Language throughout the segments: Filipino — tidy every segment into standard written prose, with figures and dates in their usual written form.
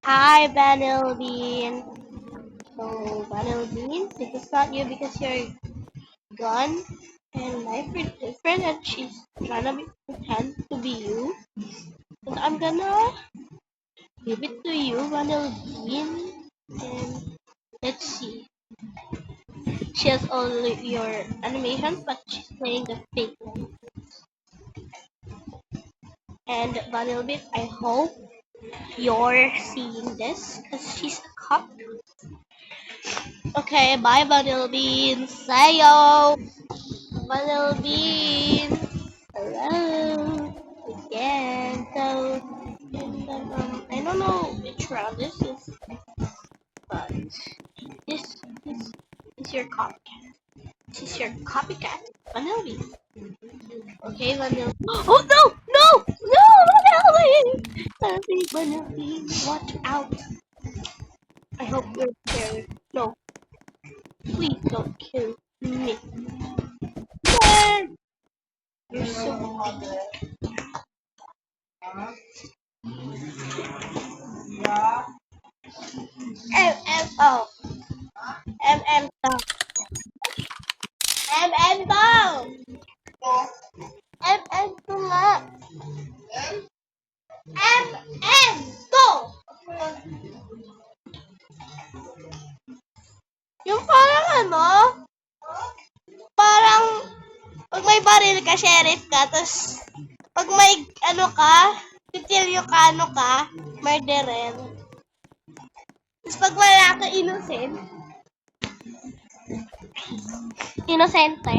Hi, Vanilla Bean. So, Vanilla Bean, this is not you because you're gone and life is different and she's trying to pretend to be you. And I'm gonna give it to you, Vanilla Bean. And let's see. She has all your animations, but she's playing the fake one. And Vanilla Bean, I hope you're seeing this because she's a cop. Okay, bye, Vanilla Bean. Sayo. Vanilla Bean. Hello. Again. So, I don't know which round this is, but this is your copycat. This is your copycat, Vanilla Bean. Okay, Vanilla. Oh no! No! No! Vanilla Bean! Vanilla Bean, watch out! I hope you're scared. No, please don't kill me. You're so MMO. MMO. MMO. MMO nga. MMO. Yung parang ano, parang pag may baril ka, sheriff ka, tapos pag may ano ka, titilyo ka, ano ka, murderer. Tapos pag wala ka, inosente.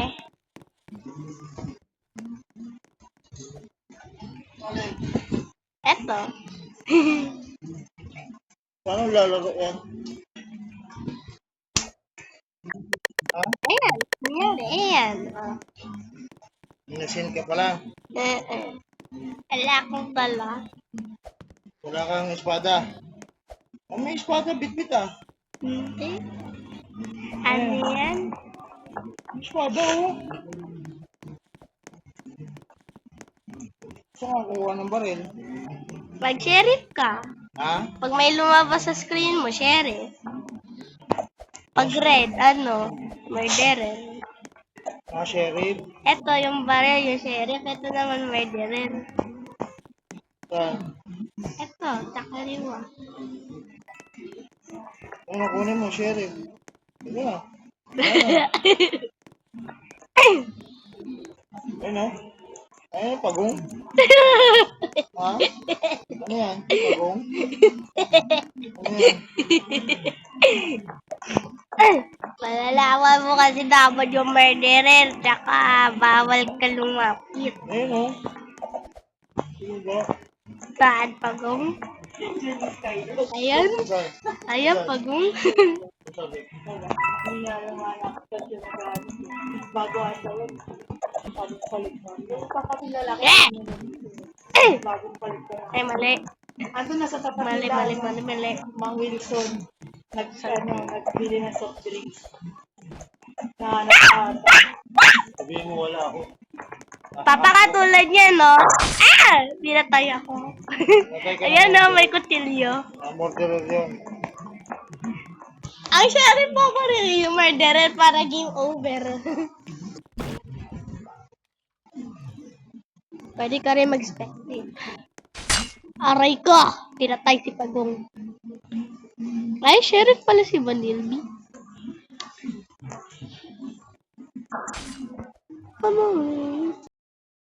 Eto. Paano lalaro yan? Ha? Ayan. Ayan. Ayan. Oh. Innocent ka pala. Wala akong bala. Wala kang espada. Oh, may espada, bitbit ah. Hindi. Ano yan? May espada oh. Gusto nga kuha ng baril. Pag sheriff ka. Ha? Pag may lumabas sa screen mo, sheriff. Pag red, ano, murderer. Sheriff. Ito yung baril, yung sheriff. Ito naman murderer. Saan? Ito, sa kaliwa. Kung nakunin mo, sheriff. Sige na. Ayun oh. Ayun, pagong. Ha? Ano yan? Pagong? Ano yan? Malalaman mo kasi dapat yung murderer, tsaka bawal ka lumapit. Ayun oh. Sige ba? Saan, pagong? Ayan. Saan? Ayan, pagong. Sabi. Yeah! Ay, mali. Andun na sa tapat Mali, nila, mali, mali, mali. Mang Wilson, nagbili ng soft drinks. Na nakahata. Sabihin mo wala ako. Papakatulad niya, no? Ah! Pinatay ako. Natay ka Ayan, na. no? May kutilyo. Murderer yun. Ang sheriff po ko rin yung murderer para game over. Pwede ka rin mag-spectate. Aray ka! Pinatay si Pagong. Ay, sheriff pala si Vanilby. Come on.